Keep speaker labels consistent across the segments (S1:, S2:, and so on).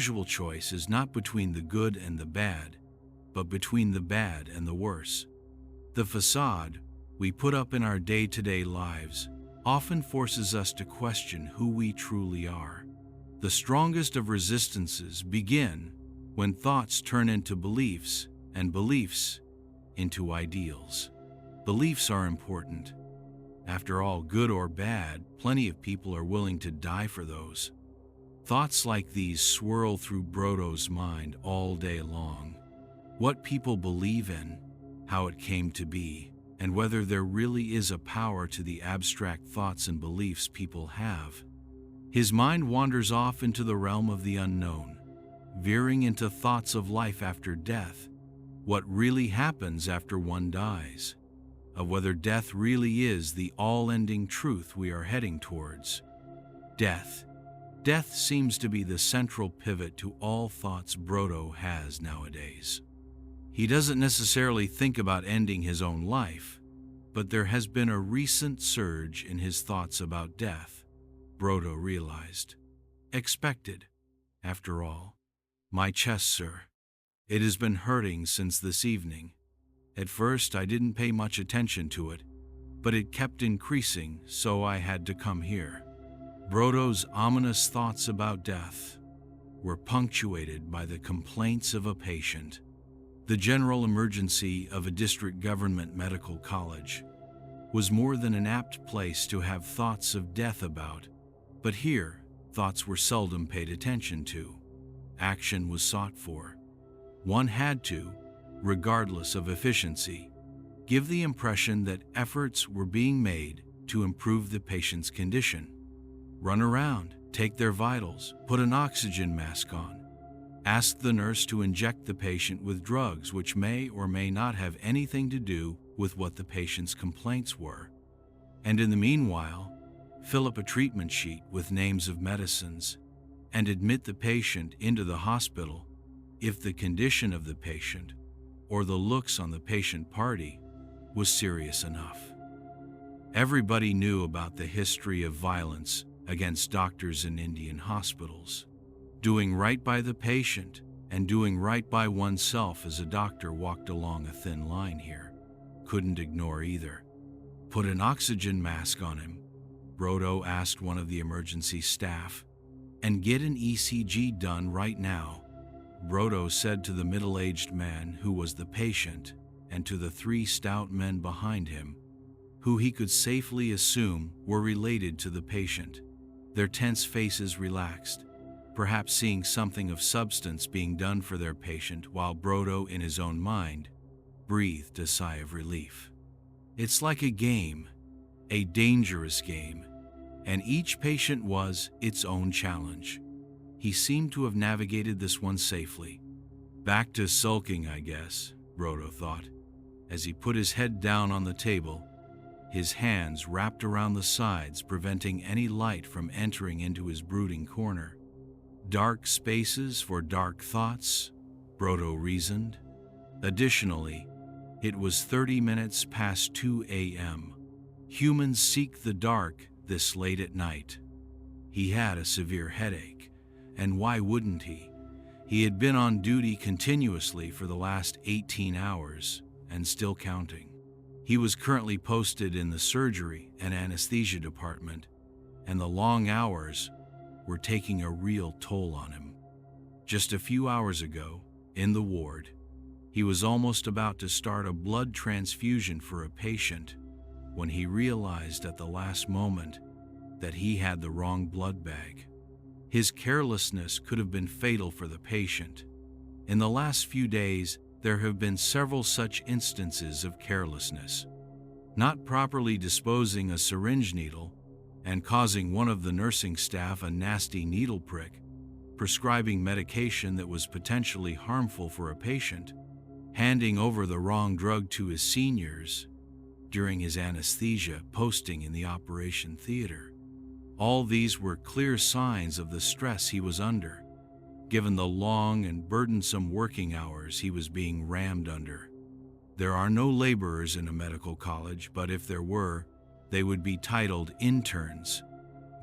S1: usual choice is not between the good and the bad, but between the bad and the worse. The facade we put up in our day-to-day lives often forces us to question who we truly are. The strongest of resistances begin when thoughts turn into beliefs and beliefs into ideals. Beliefs are important. After all, good or bad, plenty of people are willing to die for those. Thoughts like these swirl through Brodo's mind all day long. What people believe in, how it came to be, and whether there really is a power to the abstract thoughts and beliefs people have. His mind wanders off into the realm of the unknown, veering into thoughts of life after death, what really happens after one dies, of whether death really is the all-ending truth we are heading towards. Death. Death seems to be the central pivot to all thoughts Brodo has nowadays. He doesn't necessarily think about ending his own life, but there has been a recent surge in his thoughts about death, Brodo realized. Expected, after all. My chest, sir. It has been hurting since this evening. At first I didn't pay much attention to it, but it kept increasing, so I had to come here. Brodo's ominous thoughts about death were punctuated by the complaints of a patient. The general emergency of a district government medical college was more than an apt place to have thoughts of death about, but here thoughts were seldom paid attention to. Action was sought for. One had to, regardless of efficiency, give the impression that efforts were being made to improve the patient's condition. Run around, take their vitals, put an oxygen mask on, ask the nurse to inject the patient with drugs which may or may not have anything to do with what the patient's complaints were. And in the meanwhile, fill up a treatment sheet with names of medicines and admit the patient into the hospital if the condition of the patient or the looks on the patient party was serious enough. Everybody knew about the history of violence against doctors in Indian hospitals. Doing right by the patient and doing right by oneself as a doctor walked along a thin line here. Couldn't ignore either. Put an oxygen mask on him, Brodo asked one of the emergency staff, and get an ECG done right now, Brodo said to the middle-aged man who was the patient and to the three stout men behind him, who he could safely assume were related to the patient. Their tense faces relaxed, perhaps seeing something of substance being done for their patient, while Brodo, in his own mind, breathed a sigh of relief. It's like a game, a dangerous game, and each patient was its own challenge. He seemed to have navigated this one safely. Back to sulking, I guess, Brodo thought, as he put his head down on the table, his hands wrapped around the sides, preventing any light from entering into his brooding corner. Dark spaces for dark thoughts, Brodo reasoned. Additionally, it was 30 minutes past 2 a.m. Humans seek the dark this late at night. He had a severe headache, and why wouldn't he? He had been on duty continuously for the last 18 hours, and still counting. He was currently posted in the surgery and anesthesia department, and the long hours were taking a real toll on him. Just a few hours ago, in the ward, he was almost about to start a blood transfusion for a patient when he realized at the last moment that he had the wrong blood bag. His carelessness could have been fatal for the patient. In the last few days, there have been several such instances of carelessness. Not properly disposing a syringe needle and causing one of the nursing staff a nasty needle prick, prescribing medication that was potentially harmful for a patient, handing over the wrong drug to his seniors during his anesthesia posting in the operation theater. All these were clear signs of the stress he was under, given the long and burdensome working hours he was being rammed under. There are no laborers in a medical college, but if there were, they would be titled interns,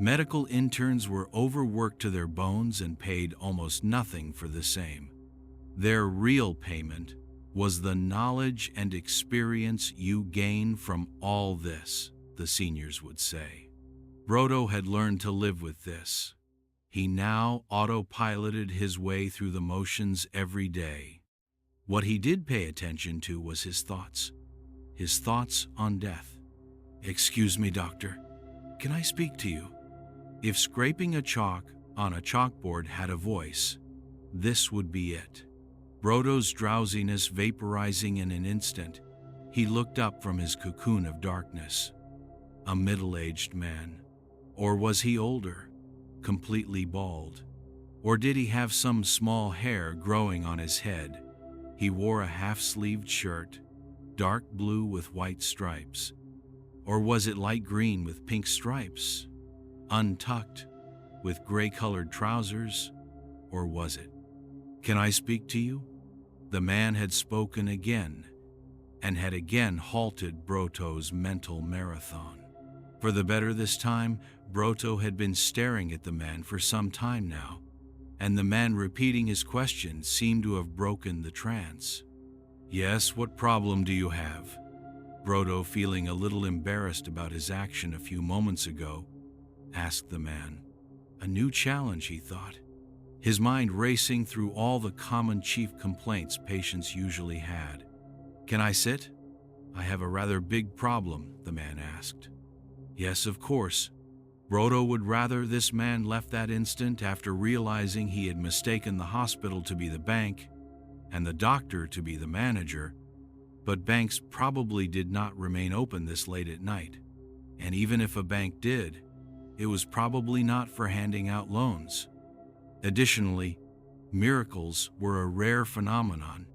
S1: Medical interns were overworked to their bones and paid almost nothing for the same. Their real payment was the knowledge and experience you gain from all this, the seniors would say. Brodo had learned to live with this. He now autopiloted his way through the motions every day. What he did pay attention to was his thoughts on death. "Excuse me, doctor, can I speak to you?" If scraping a chalk on a chalkboard had a voice, this would be it. Brodo's drowsiness vaporizing in an instant, he looked up from his cocoon of darkness. A middle-aged man. Or was he older, completely bald? Or did he have some small hair growing on his head? He wore a half-sleeved shirt, dark blue with white stripes. Or was it light green with pink stripes? Untucked, with gray-colored trousers? Or was it? "Can I speak to you?" The man had spoken again, and had again halted Broto's mental marathon. For the better this time, Broto had been staring at the man for some time now, and the man repeating his question seemed to have broken the trance. "Yes, what problem do you have?" Brodo, feeling a little embarrassed about his action a few moments ago, asked the man. A new challenge, he thought, his mind racing through all the common chief complaints patients usually had. "Can I sit? I have a rather big problem," the man asked. Yes, of course. Brodo would rather this man left that instant after realizing he had mistaken the hospital to be the bank and the doctor to be the manager, but banks probably did not remain open this late at night. And even if a bank did, it was probably not for handing out loans. Additionally, miracles were a rare phenomenon,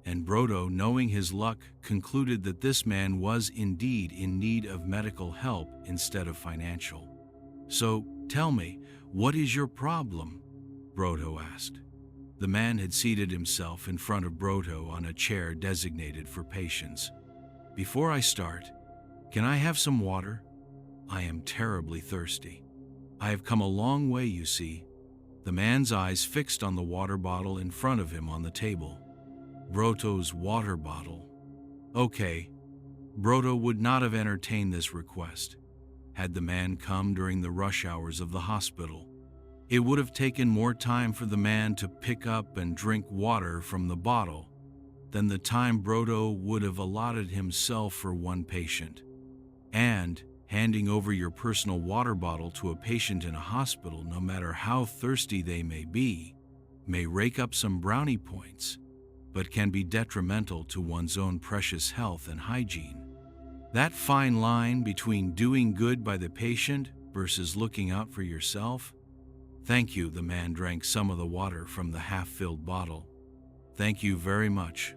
S1: and Brodo, knowing his luck, concluded that this man was indeed in need of medical help instead of financial. "So, tell me, what is your problem?" Brodo asked. The man had seated himself in front of Brodo on a chair designated for patients. "Before I start, can I have some water? I am terribly thirsty. I have come a long way, you see." The man's eyes fixed on the water bottle in front of him on the table. Brodo's water bottle. Okay. Brodo would not have entertained this request had the man come during the rush hours of the hospital. It would have taken more time for the man to pick up and drink water from the bottle than the time Brodo would have allotted himself for one patient. And handing over your personal water bottle to a patient in a hospital, no matter how thirsty they may be, may rake up some brownie points, but can be detrimental to one's own precious health and hygiene. That fine line between doing good by the patient versus looking out for yourself. "Thank you," the man drank some of the water from the half-filled bottle. "Thank you very much."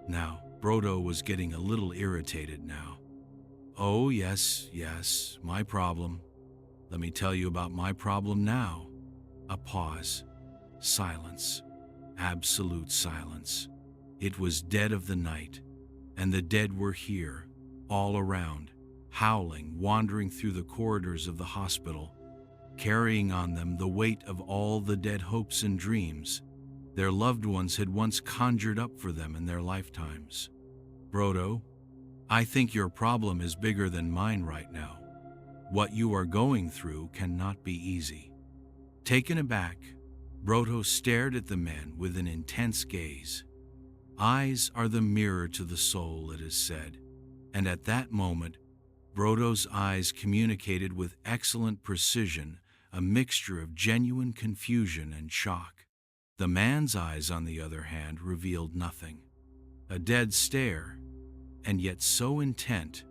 S1: Now, Brodo was getting a little irritated now. "Oh, yes, my problem. Let me tell you about my problem now." A pause. Silence. Absolute silence. It was dead of the night, and the dead were here, all around, howling, wandering through the corridors of the hospital, carrying on them the weight of all the dead hopes and dreams their loved ones had once conjured up for them in their lifetimes. "Brodo, I think your problem is bigger than mine right now. What you are going through cannot be easy." Taken aback, Brodo stared at the man with an intense gaze. Eyes are the mirror to the soul, it is said, and at that moment, Brodo's eyes communicated with excellent precision a mixture of genuine confusion and shock. The man's eyes, on the other hand, revealed nothing. A dead stare, and yet so intent,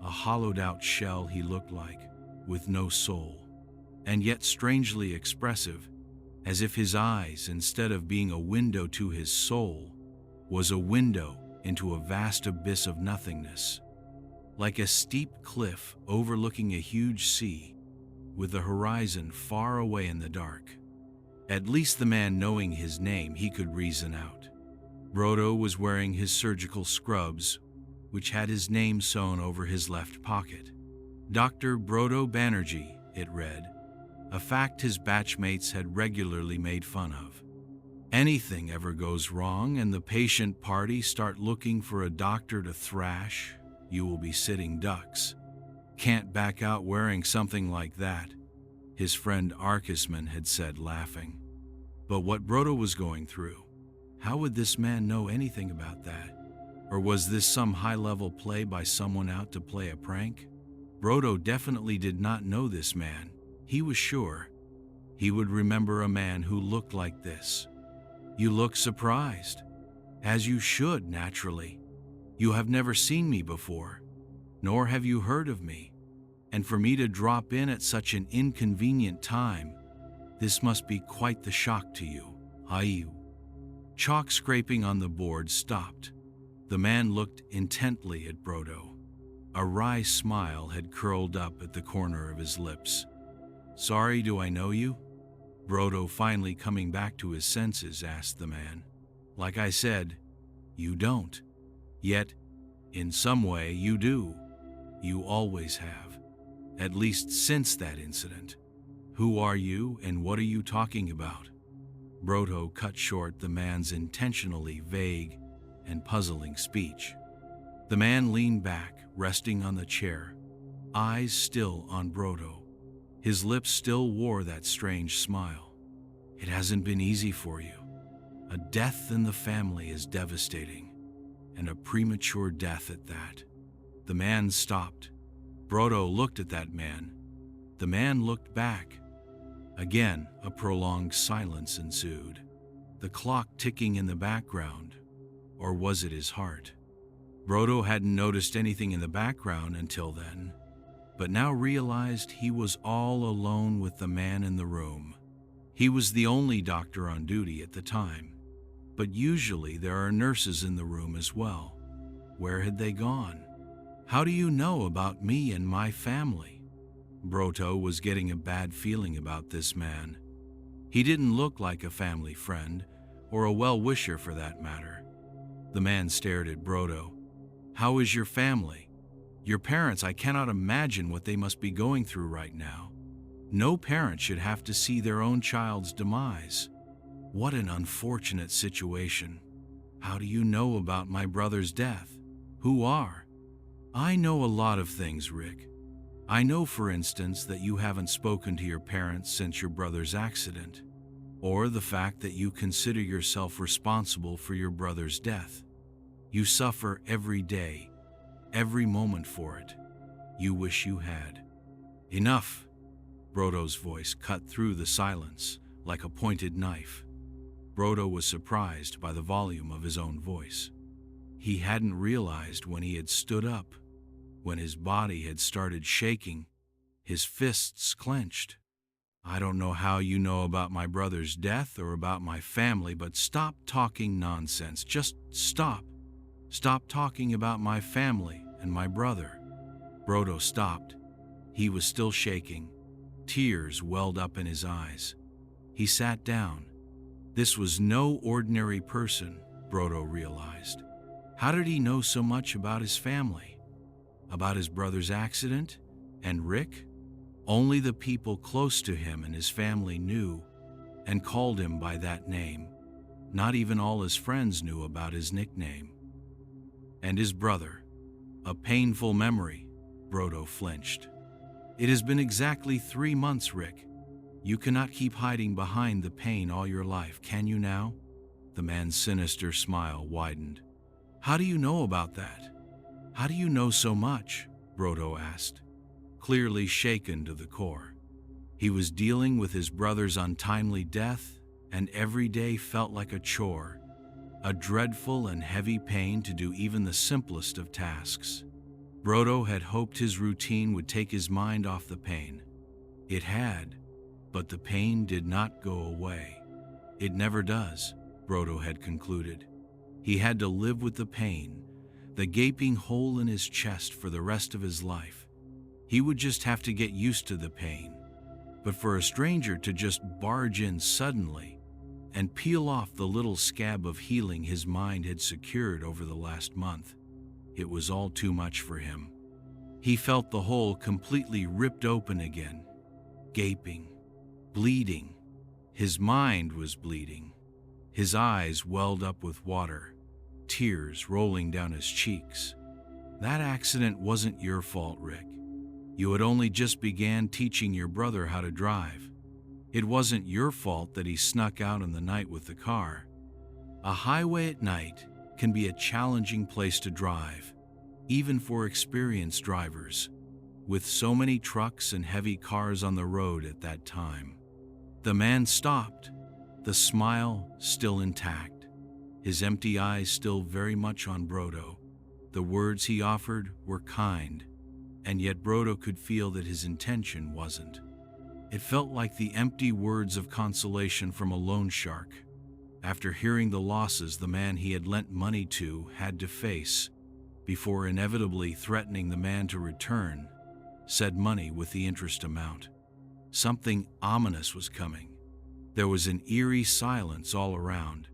S1: a hollowed-out shell he looked like, with no soul, and yet strangely expressive, as if his eyes, instead of being a window to his soul, was a window into a vast abyss of nothingness, like a steep cliff overlooking a huge sea, with the horizon far away in the dark. At least the man, knowing his name, he could reason out. Brodo was wearing his surgical scrubs, which had his name sewn over his left pocket. "Dr. Brodo Banerjee, it read, a fact his batchmates had regularly made fun of. Anything ever goes wrong and the patient party start looking for a doctor to thrash, you will be sitting ducks. Can't back out wearing something like that, his friend Arkisman had said, laughing. But what Brodo was going through, how would this man know anything about that? Or was this some high-level play by someone out to play a prank? Brodo definitely did not know this man. He was sure he would remember a man who looked like this. You look surprised. As you should, naturally. You have never seen me before, nor have you heard of me. And for me to drop in at such an inconvenient time, this must be quite the shock to you. Ayu. Chalk scraping on the board stopped. The man looked intently at Brodo. A wry smile had curled up at the corner of his lips. Sorry, do I know you? Brodo, finally coming back to his senses, asked the man. Like I said, you don't. Yet, in some way, you do. You always have. At least since that incident. Who are you and what are you talking about? Brodo cut short the man's intentionally vague and puzzling speech. The man leaned back, resting on the chair, eyes still on Brodo. His lips still wore that strange smile. It hasn't been easy for you. A death in the family is devastating, and a premature death at that. The man stopped. Brodo looked at that man. The man looked back. Again, a prolonged silence ensued. The clock ticking in the background, or was it his heart? Brodo hadn't noticed anything in the background until then, but now realized he was all alone with the man in the room. He was the only doctor on duty at the time, but usually there are nurses in the room as well. Where had they gone? How do you know about me and my family? Brodo was getting a bad feeling about this man. He didn't look like a family friend, or a well-wisher for that matter. The man stared at Brodo. How is your family? Your parents, I cannot imagine what they must be going through right now. No parent should have to see their own child's demise. What an unfortunate situation. How do you know about my brother's death? Who are? I know a lot of things, Rick. I know, for instance, that you haven't spoken to your parents since your brother's accident, or the fact that you consider yourself responsible for your brother's death. You suffer every day, every moment for it. You wish you had. Enough. Brodo's voice cut through the silence like a pointed knife. Brodo was surprised by the volume of his own voice. He hadn't realized when he had stood up, when his body had started shaking, his fists clenched. I don't know how you know about my brother's death or about my family, but stop talking nonsense. Just stop. Stop talking about my family and my brother. Brodo stopped. He was still shaking. Tears welled up in his eyes. He sat down. This was no ordinary person, Brodo realized. How did he know so much about his family? About his brother's accident? And Rick? Only the people close to him and his family knew and called him by that name. Not even all his friends knew about his nickname. And his brother. A painful memory, Brodo flinched. It has been exactly 3 months, Rick. You cannot keep hiding behind the pain all your life, can you now? The man's sinister smile widened. How do you know about that? How do you know so much? Brodo asked, clearly shaken to the core. He was dealing with his brother's untimely death, and every day felt like a chore, a dreadful and heavy pain to do even the simplest of tasks. Brodo had hoped his routine would take his mind off the pain. It had, but the pain did not go away. It never does, Brodo had concluded. He had to live with the pain, the gaping hole in his chest for the rest of his life. He would just have to get used to the pain. But for a stranger to just barge in suddenly and peel off the little scab of healing his mind had secured over the last month, it was all too much for him. He felt the hole completely ripped open again, gaping, bleeding. His mind was bleeding. His eyes welled up with water, tears rolling down his cheeks. That accident wasn't your fault, Rick. You had only just began teaching your brother how to drive. It wasn't your fault that he snuck out in the night with the car. A highway at night can be a challenging place to drive, even for experienced drivers, with so many trucks and heavy cars on the road at that time. The man stopped, the smile still intact, his empty eyes still very much on Brodo. The words he offered were kind, and yet Brodo could feel that his intention wasn't. It felt like the empty words of consolation from a loan shark, after hearing the losses the man he had lent money to had to face, before inevitably threatening the man to return said money with the interest amount. Something ominous was coming. There was an eerie silence all around.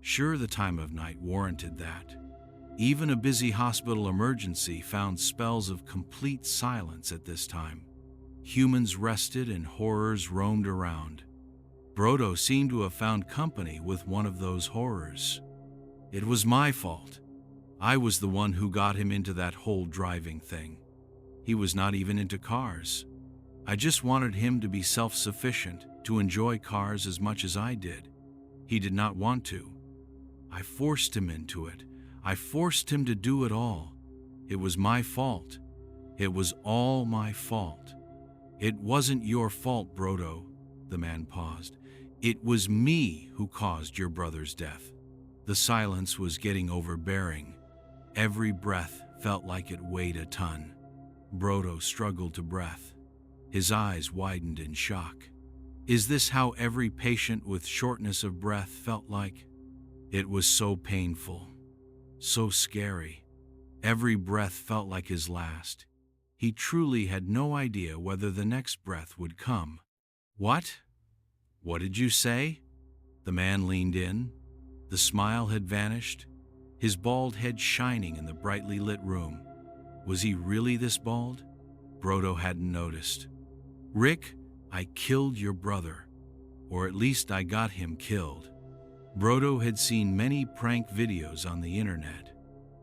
S1: Sure, the time of night warranted that. Even a busy hospital emergency found spells of complete silence at this time. Humans rested and horrors roamed around. Brodo seemed to have found company with one of those horrors. It was my fault. I was the one who got him into that whole driving thing. He was not even into cars. I just wanted him to be self-sufficient, to enjoy cars as much as I did. He did not want to. I forced him into it. I forced him to do it all. It was my fault. It was all my fault. It wasn't your fault, Brodo. The man paused. It was me who caused your brother's death. The silence was getting overbearing. Every breath felt like it weighed a ton. Brodo struggled to breath. His eyes widened in shock. Is this how every patient with shortness of breath felt like? It was so painful, so scary. Every breath felt like his last. He truly had no idea whether the next breath would come. What? What did you say? The man leaned in. The smile had vanished, his bald head shining in the brightly lit room. Was he really this bald? Brodo hadn't noticed. Rick, I killed your brother. Or at least I got him killed. Brodo had seen many prank videos on the internet.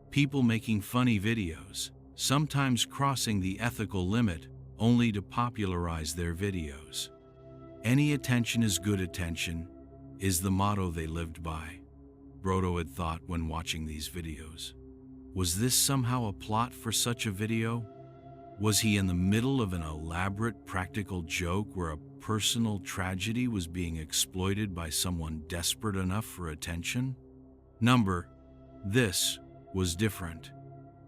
S1: People making funny videos, sometimes crossing the ethical limit only to popularize their videos. Any attention is good attention is the motto they lived by, Brodo had thought when watching these videos. Was this somehow a plot for such a video? Was he in the middle of an elaborate practical joke where a personal tragedy was being exploited by someone desperate enough for attention? This was different.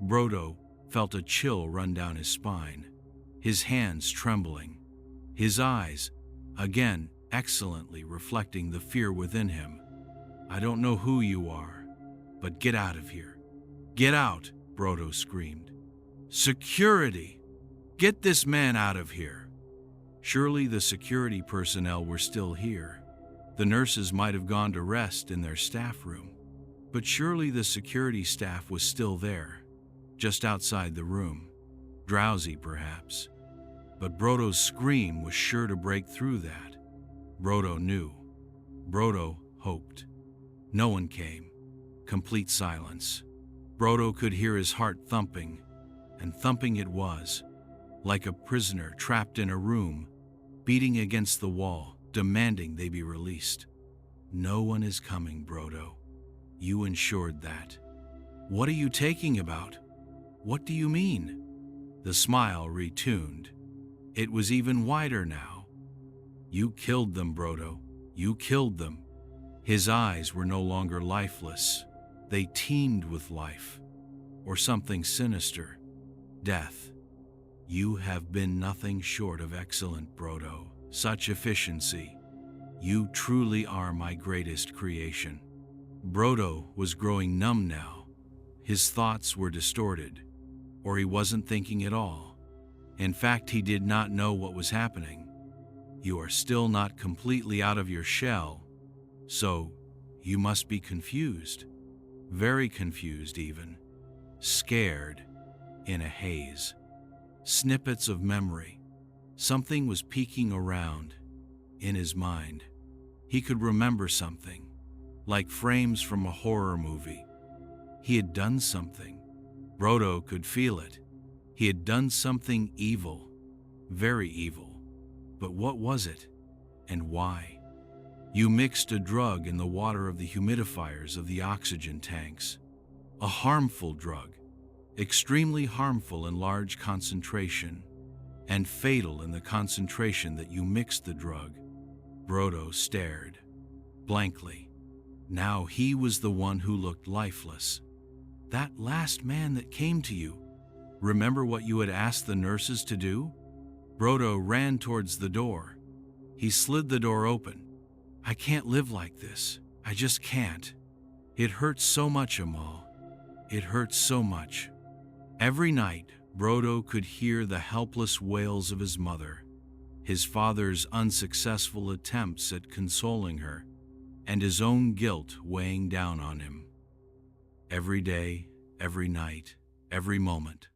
S1: Brodo felt a chill run down his spine, his hands trembling, his eyes, again, excellently reflecting the fear within him. I don't know who you are, but get out of here. Get out, Brodo screamed. Security! Get this man out of here. Surely the security personnel were still here. The nurses might have gone to rest in their staff room, but surely the security staff was still there, just outside the room, drowsy perhaps. But Brodo's scream was sure to break through that. Brodo knew. Brodo hoped. No one came. Complete silence. Brodo could hear his heart thumping, and thumping it was, like a prisoner trapped in a room, beating against the wall, demanding they be released. No one is coming, Brodo. You ensured that. What are you taking about? What do you mean? The smile retuned. It was even wider now. You killed them, Brodo. You killed them. His eyes were no longer lifeless. They teemed with life, or something sinister. Death. You have been nothing short of excellent, Brodo. Such efficiency. You truly are my greatest creation. Brodo was growing numb now. His thoughts were distorted, or he wasn't thinking at all. In fact, he did not know what was happening. You are still not completely out of your shell, so you must be confused. Very confused even. Scared, in a haze. Snippets of memory. Something was peeking around in his mind. He could remember something, like frames from a horror movie. He had done something. Brodo could feel it. He had done something evil, very evil. But what was it, and why? You mixed a drug in the water of the humidifiers of the oxygen tanks. A harmful drug, extremely harmful in large concentration, and fatal in the concentration that you mixed the drug. Brodo stared, blankly. Now he was the one who looked lifeless. That last man that came to you, remember what you had asked the nurses to do? Brodo ran towards the door. He slid the door open. I can't live like this. I just can't. It hurts so much, Amal. It hurts so much. Every night, Brodo could hear the helpless wails of his mother, his father's unsuccessful attempts at consoling her, and his own guilt weighing down on him. Every day, every night, every moment,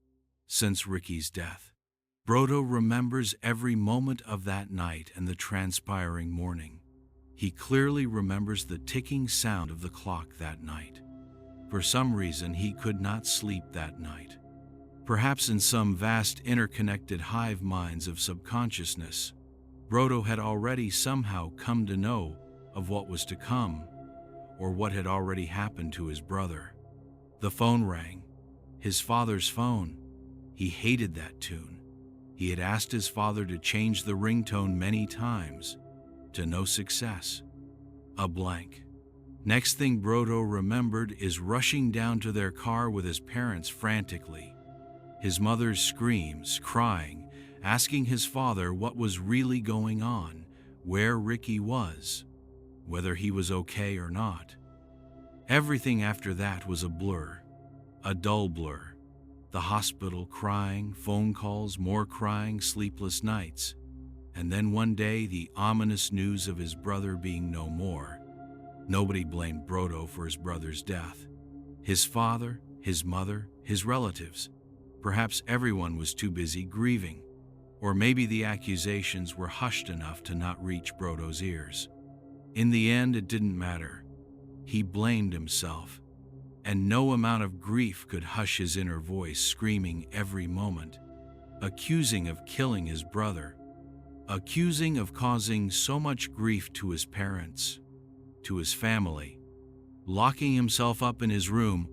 S1: since Ricky's death. Brodo remembers every moment of that night and the transpiring morning. He clearly remembers the ticking sound of the clock that night. For some reason, he could not sleep that night. Perhaps in some vast interconnected hive minds of subconsciousness, Brodo had already somehow come to know of what was to come, or what had already happened to his brother. The phone rang. His father's phone. He hated that tune. He had asked his father to change the ringtone many times, to no success. A blank. Next thing Brodo remembered is rushing down to their car with his parents frantically. His mother's screams, crying, asking his father what was really going on, where Ricky was, whether he was okay or not. Everything after that was a blur, a dull blur. The hospital, crying, phone calls, more crying, sleepless nights. And then one day, the ominous news of his brother being no more. Nobody blamed Brodo for his brother's death. His father, his mother, his relatives. Perhaps everyone was too busy grieving. Or maybe the accusations were hushed enough to not reach Brodo's ears. In the end, it didn't matter. He blamed himself. And no amount of grief could hush his inner voice screaming every moment, accusing of killing his brother, accusing of causing so much grief to his parents, to his family. Locking himself up in his room,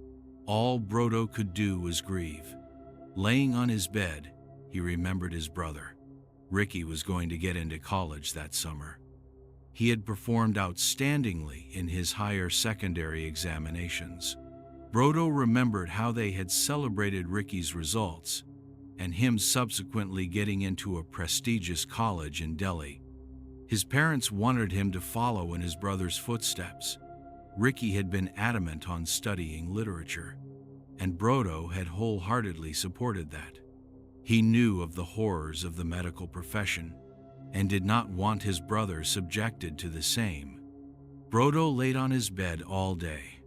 S1: all Brodo could do was grieve. Laying on his bed, he remembered his brother. Ricky was going to get into college that summer. He had performed outstandingly in his higher secondary examinations. Brodo remembered how they had celebrated Ricky's results, and him subsequently getting into a prestigious college in Delhi. His parents wanted him to follow in his brother's footsteps. Ricky had been adamant on studying literature, and Brodo had wholeheartedly supported that. He knew of the horrors of the medical profession, and did not want his brother subjected to the same. Brodo laid on his bed all day.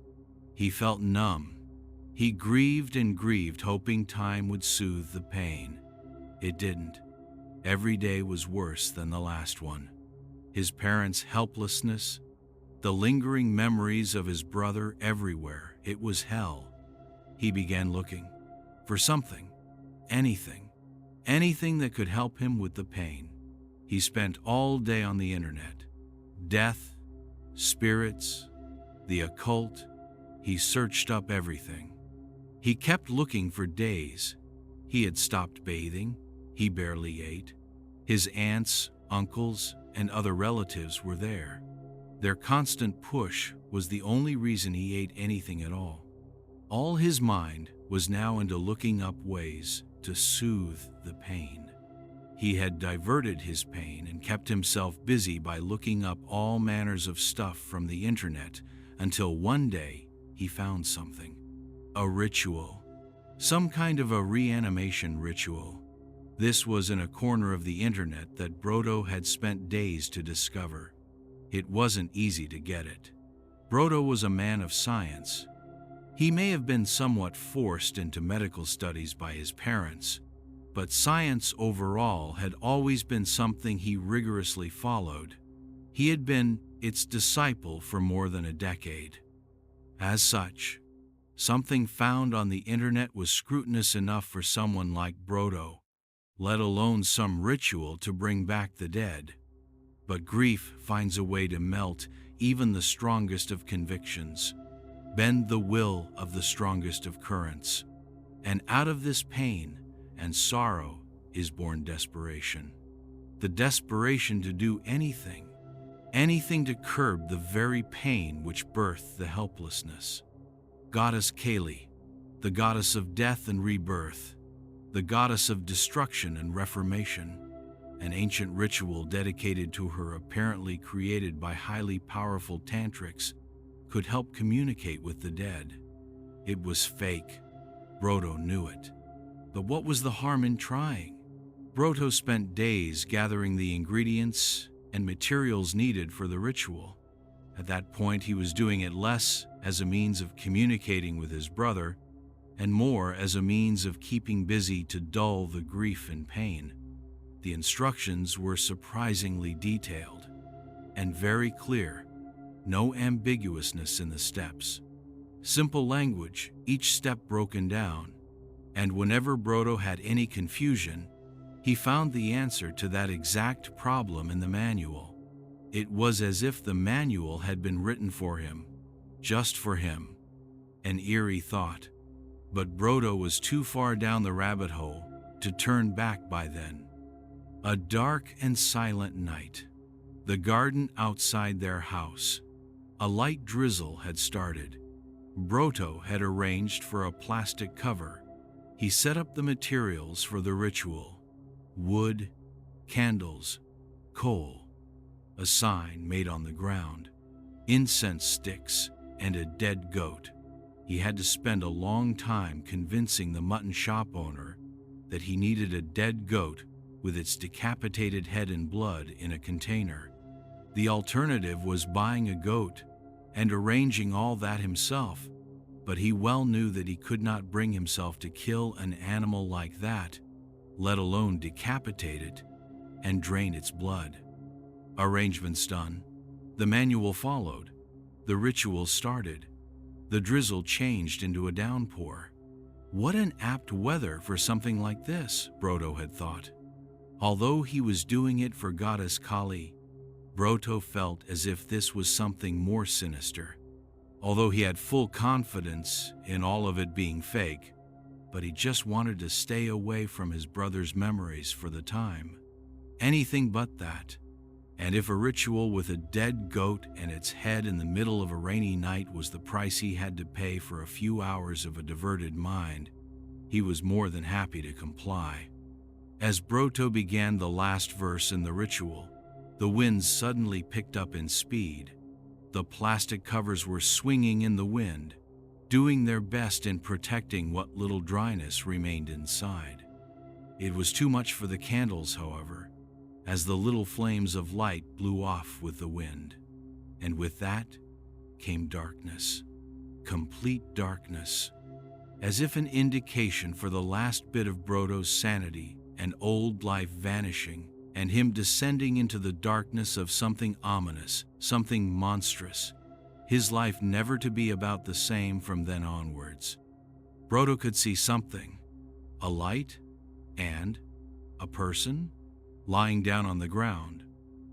S1: He felt numb. He grieved and grieved, hoping time would soothe the pain. It didn't. Every day was worse than the last one. His parents' helplessness, the lingering memories of his brother everywhere. It was hell. He began looking for something, anything that could help him with the pain. He spent all day on the internet. Death, spirits, the occult. He searched up everything. He kept looking for days. He had stopped bathing. He barely ate. His aunts, uncles, and other relatives were there. Their constant push was the only reason he ate anything at all. All his mind was now into looking up ways to soothe the pain. He had diverted his pain and kept himself busy by looking up all manners of stuff from the internet until one day he found something. A ritual. Some kind of a reanimation ritual. This was in a corner of the internet that Brodo had spent days to discover. It wasn't easy to get it. Brodo was a man of science. He may have been somewhat forced into medical studies by his parents, but science overall had always been something he rigorously followed. He had been its disciple for more than a decade. As such, something found on the internet was scrutinous enough for someone like Brodo, let alone some ritual to bring back the dead. But grief finds a way to melt even the strongest of convictions, bend the will of the strongest of currents. And out of this pain and sorrow is born desperation. The desperation to do anything to curb the very pain which birthed the helplessness. Goddess Kali, the goddess of death and rebirth, the goddess of destruction and reformation, an ancient ritual dedicated to her, apparently created by highly powerful tantrics, could help communicate with the dead. It was fake. Brodo knew it. But what was the harm in trying? Brodo spent days gathering the ingredients and materials needed for the ritual. At that point, he was doing it less as a means of communicating with his brother and more as a means of keeping busy to dull the grief and pain. The instructions were surprisingly detailed and very clear, no ambiguousness in the steps. Simple language, each step broken down, and whenever Brodo had any confusion, he found the answer to that exact problem in the manual. It was as if the manual had been written for him, just for him. An eerie thought. But Brodo was too far down the rabbit hole to turn back by then. A dark and silent night. The garden outside their house. A light drizzle had started. Brodo had arranged for a plastic cover. He set up the materials for the ritual: wood, candles, coal, a sign made on the ground, incense sticks, and a dead goat. He had to spend a long time convincing the mutton shop owner that he needed a dead goat with its decapitated head and blood in a container. The alternative was buying a goat and arranging all that himself, but he well knew that he could not bring himself to kill an animal like that, let alone decapitate it and drain its blood. Arrangements done, the manual followed, the ritual started. The drizzle changed into a downpour. What an apt weather for something like this, Brodo had thought. Although he was doing it for Goddess Kali, Brodo felt as if this was something more sinister. Although he had full confidence in all of it being fake, but he just wanted to stay away from his brother's memories for the time. Anything but that. And if a ritual with a dead goat and its head in the middle of a rainy night was the price he had to pay for a few hours of a diverted mind, he was more than happy to comply. As Brodo began the last verse in the ritual, the winds suddenly picked up in speed. The plastic covers were swinging in the wind, doing their best in protecting what little dryness remained inside. It was too much for the candles, however, as the little flames of light blew off with the wind. And with that came darkness, complete darkness, as if an indication for the last bit of Brodo's sanity and old life vanishing, and him descending into the darkness of something ominous, something monstrous, his life never to be about the same from then onwards. Brodo could see something, a light, and a person lying down on the ground.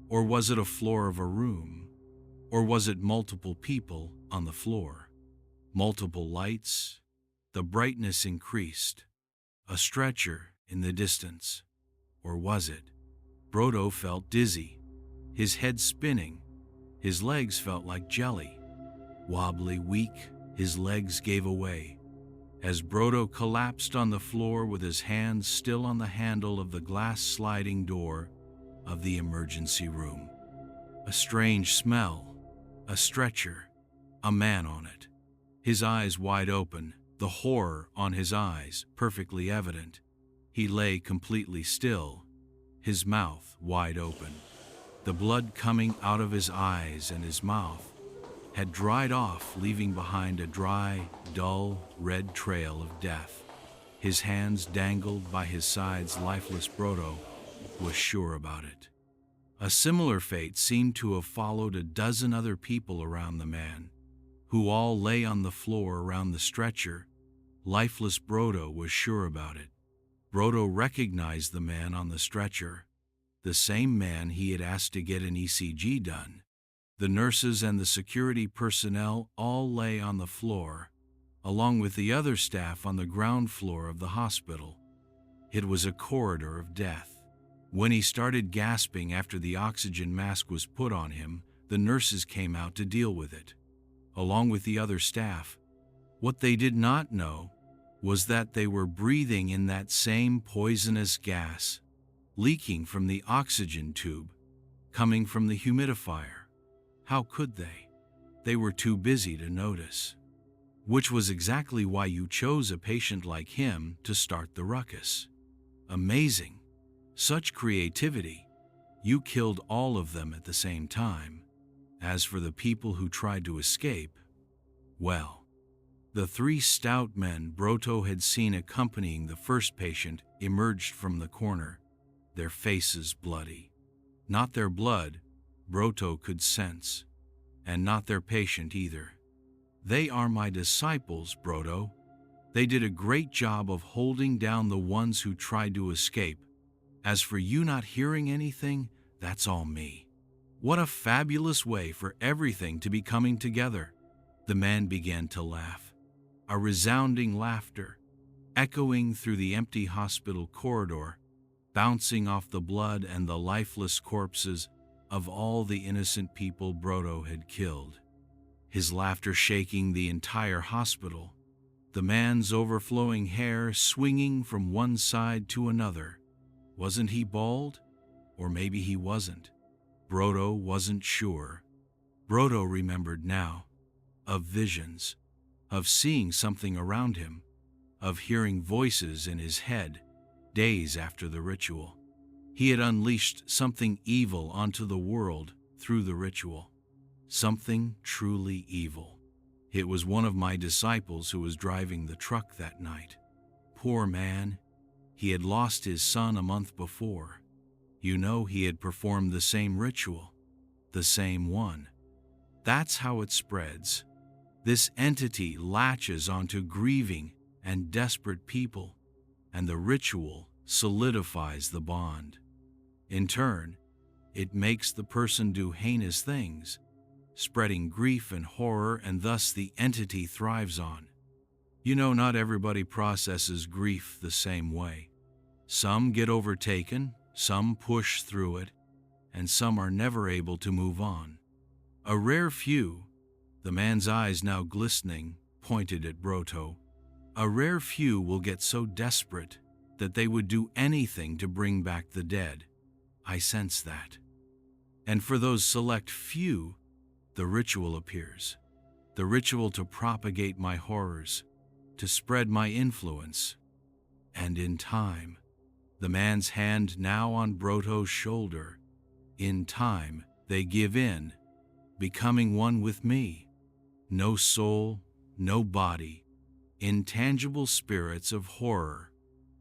S1: Or was it a floor of a room? Or was it multiple people on the floor? Multiple lights? The brightness increased. A stretcher in the distance. Or was it? Brodo felt dizzy, his head spinning. His legs felt like jelly. Wobbly, weak, his legs gave away. As Brodo collapsed on the floor with his hands still on the handle of the glass sliding door of the emergency room. A strange smell, a stretcher, a man on it. His eyes wide open, the horror on his eyes perfectly evident. He lay completely still, his mouth wide open. The blood coming out of his eyes and his mouth had dried off, leaving behind a dry, dull, red trail of death. his hands dangled by his sides. Lifeless Brodo was sure about it. A similar fate seemed to have followed a dozen other people around the man, who all lay on the floor around the stretcher. Lifeless Brodo was sure about it. Brodo recognized the man on the stretcher, the same man he had asked to get an ECG done. The nurses and the security personnel all lay on the floor, along with the other staff on the ground floor of the hospital. It was a corridor of death. When he started gasping after the oxygen mask was put on him, the nurses came out to deal with it, along with the other staff. What they did not know was that they were breathing in that same poisonous gas, leaking from the oxygen tube, coming from the humidifier. How could they? They were too busy to notice. Which was exactly why you chose a patient like him to start the ruckus. Amazing. Such creativity. You killed all of them at the same time. As for the people who tried to escape, well, the three stout men Brodo had seen accompanying the first patient emerged from the corner, their faces bloody. Not their blood, Brodo could sense, and not their patient either. They are my disciples, Brodo. They did a great job of holding down the ones who tried to escape. As for you not hearing anything, that's all me. What a fabulous way for everything to be coming together. The man began to laugh. A resounding laughter, echoing through the empty hospital corridor, bouncing off the blood and the lifeless corpses of all the innocent people Brodo had killed. His laughter shaking the entire hospital, the man's overflowing hair swinging from one side to another. Wasn't he bald? Or maybe he wasn't. Brodo wasn't sure. Brodo remembered now, of visions, of seeing something around him, of hearing voices in his head, days after the ritual. He had unleashed something evil onto the world through the ritual. Something truly evil. It was one of my disciples who was driving the truck that night. Poor man. He had lost his son a month before. You know, he had performed the same ritual. The same one. That's how it spreads. This entity latches onto grieving and desperate people, and the ritual solidifies the bond. In turn, it makes the person do heinous things, spreading grief and horror, and thus the entity thrives on. You know, not everybody processes grief the same way. Some get overtaken, some push through it, and some are never able to move on. A rare few, the man's eyes now glistening, pointed at Brodo. A rare few will get so desperate that they would do anything to bring back the dead. I sense that. And for those select few, the ritual appears. The ritual to propagate my horrors, to spread my influence. And in time, the man's hand now on Brodo's shoulder, in time they give in, becoming one with me. No soul, no body, intangible spirits of horror.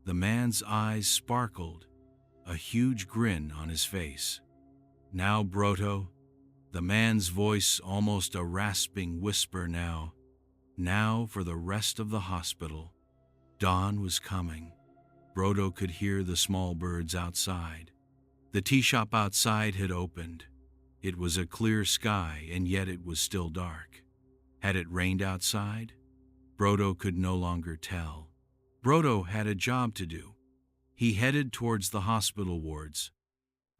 S1: The man's eyes sparkled, a huge grin on his face. Now, Brodo, the man's voice almost a rasping whisper now. Now for the rest of the hospital. Dawn was coming. Brodo could hear the small birds outside. The tea shop outside had opened. It was a clear sky, and yet it was still dark. Had it rained outside? Brodo could no longer tell. Brodo had a job to do. He headed towards the hospital wards.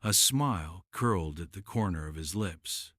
S1: A smile curled at the corner of his lips.